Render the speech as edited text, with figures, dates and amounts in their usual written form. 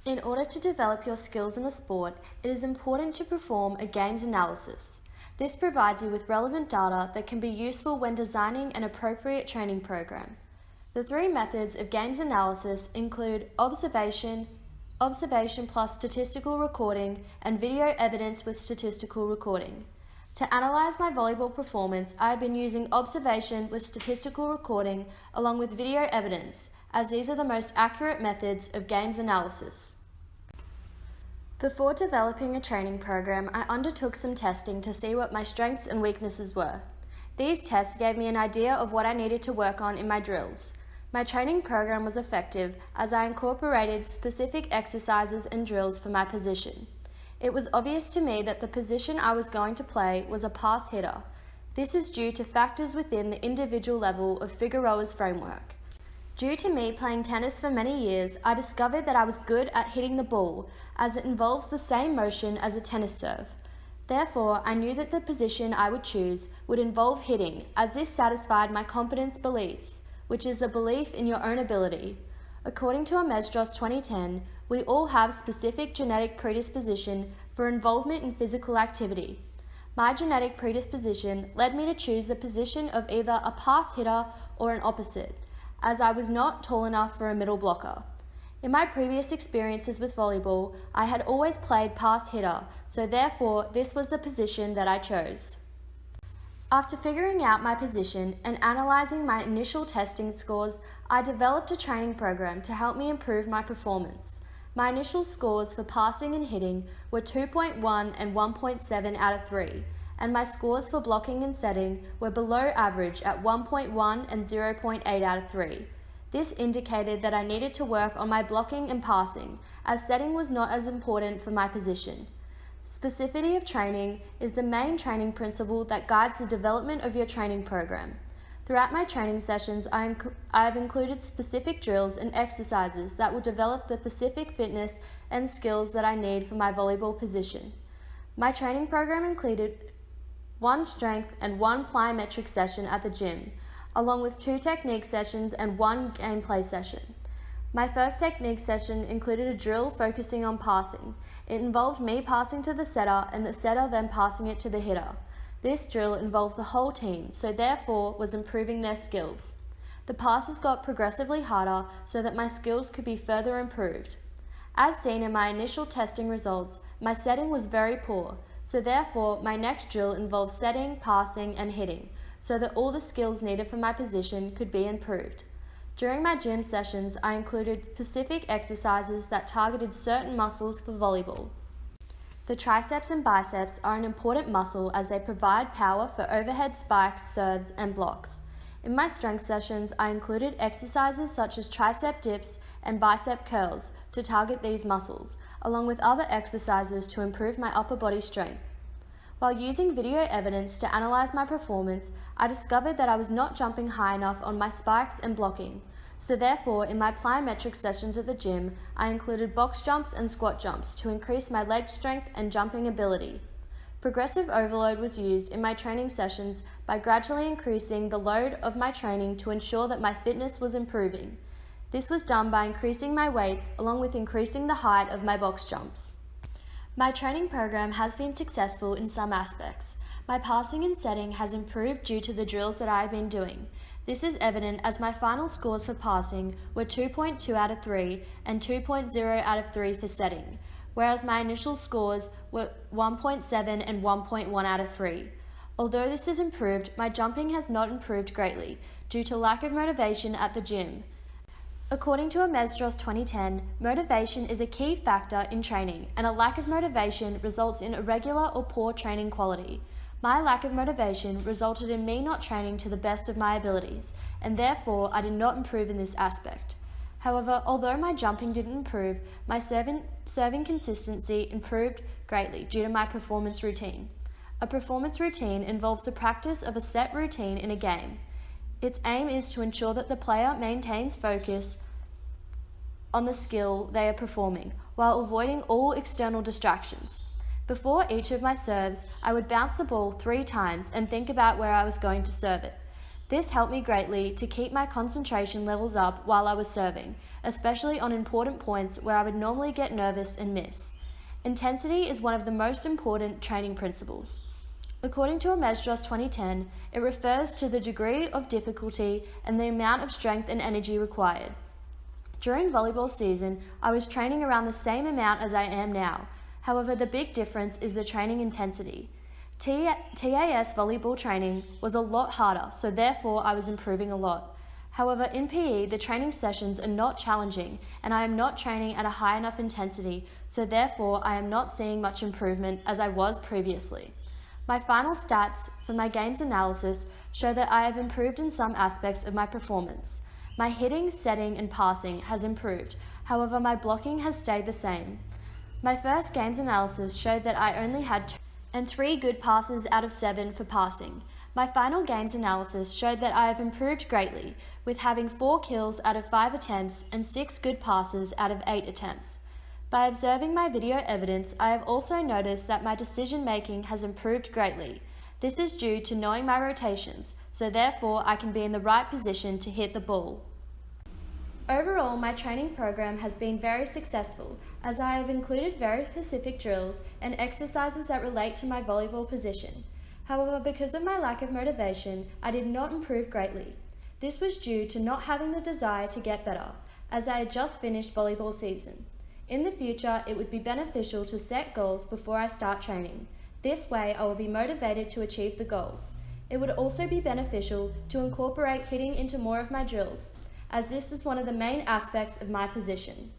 In order to develop your skills in a sport, it is important to perform a games analysis. This provides you with relevant data that can be useful when designing an appropriate training program. The three methods of games analysis include observation plus statistical recording, and video evidence with statistical recording. To analyze my volleyball performance, I have been using observation with statistical recording along with video evidence, as these are the most accurate methods of games analysis. Before developing a training program, I undertook some testing to see what my strengths and weaknesses were. These tests gave me an idea of what I needed to work on in my drills. My training program was effective as I incorporated specific exercises and drills for my position. It was obvious to me that the position I was going to play was a pass hitter. This is due to factors within the individual level of Figueroa's framework. Due to me playing tennis for many years, I discovered that I was good at hitting the ball, as it involves the same motion as a tennis serve. Therefore, I knew that the position I would choose would involve hitting, as this satisfied my competence beliefs, which is the belief in your own ability. According to Amesdros 2010, we all have specific genetic predisposition for involvement in physical activity. My genetic predisposition led me to choose the position of either a pass hitter or an opposite, as I was not tall enough for a middle blocker. In my previous experiences with volleyball, I had always played pass hitter, so therefore this was the position that I chose. After figuring out my position and analysing my initial testing scores, I developed a training program to help me improve my performance. My initial scores for passing and hitting were 2.1 and 1.7 out of 3, and my scores for blocking and setting were below average at 1.1 and 0.8 out of 3. This indicated that I needed to work on my blocking and passing, as setting was not as important for my position. Specificity of training is the main training principle that guides the development of your training program. Throughout my training sessions, I have included specific drills and exercises that will develop the specific fitness and skills that I need for my volleyball position. My training program included 1 strength and 1 plyometric session at the gym, along with 2 technique sessions and 1 gameplay session. My first technique session included a drill focusing on passing. It involved me passing to the setter and the setter then passing it to the hitter. This drill involved the whole team, so therefore was improving their skills. The passes got progressively harder so that my skills could be further improved. As seen in my initial testing results, my setting was very poor, so therefore my next drill involved setting, passing and hitting, so that all the skills needed for my position could be improved. During my gym sessions, I included specific exercises that targeted certain muscles for volleyball. The triceps and biceps are an important muscle as they provide power for overhead spikes, serves, and blocks. In my strength sessions, I included exercises such as tricep dips and bicep curls to target these muscles, along with other exercises to improve my upper body strength. While using video evidence to analyze my performance, I discovered that I was not jumping high enough on my spikes and blocking. So therefore, in my plyometric sessions at the gym, I included box jumps and squat jumps to increase my leg strength and jumping ability. Progressive overload was used in my training sessions by gradually increasing the load of my training to ensure that my fitness was improving. This was done by increasing my weights along with increasing the height of my box jumps. My training program has been successful in some aspects. My passing and setting has improved due to the drills that I have been doing. This is evident as my final scores for passing were 2.2 out of 3 and 2.0 out of 3 for setting, whereas my initial scores were 1.7 and 1.1 out of 3. Although this has improved, my jumping has not improved greatly due to lack of motivation at the gym. According to Amesdros 2010, motivation is a key factor in training, and a lack of motivation results in irregular or poor training quality. My lack of motivation resulted in me not training to the best of my abilities, and therefore I did not improve in this aspect. However, although my jumping didn't improve, my serving consistency improved greatly due to my performance routine. A performance routine involves the practice of a set routine in a game. Its aim is to ensure that the player maintains focus on the skill they are performing, while avoiding all external distractions. Before each of my serves, I would bounce the ball 3 times and think about where I was going to serve it. This helped me greatly to keep my concentration levels up while I was serving, especially on important points where I would normally get nervous and miss. Intensity is one of the most important training principles. According to Amesdros 2010, it refers to the degree of difficulty and the amount of strength and energy required. During volleyball season, I was training around the same amount as I am now. However, the big difference is the training intensity. TAS volleyball training was a lot harder, so therefore I was improving a lot. However, in PE, the training sessions are not challenging, and I am not training at a high enough intensity, so therefore I am not seeing much improvement as I was previously. My final stats for my games analysis show that I have improved in some aspects of my performance. My hitting, setting, and passing has improved, however my blocking has stayed the same. My first games analysis showed that I only had 2 and 3 good passes out of 7 for passing. My final games analysis showed that I have improved greatly, with having 4 kills out of 5 attempts and 6 good passes out of 8 attempts. By observing my video evidence, I have also noticed that my decision making has improved greatly. This is due to knowing my rotations, so therefore I can be in the right position to hit the ball. Overall, my training program has been very successful, as I have included very specific drills and exercises that relate to my volleyball position. However, because of my lack of motivation, I did not improve greatly. This was due to not having the desire to get better, as I had just finished volleyball season. In the future, it would be beneficial to set goals before I start training. This way, I will be motivated to achieve the goals. It would also be beneficial to incorporate hitting into more of my drills, as this is one of the main aspects of my position.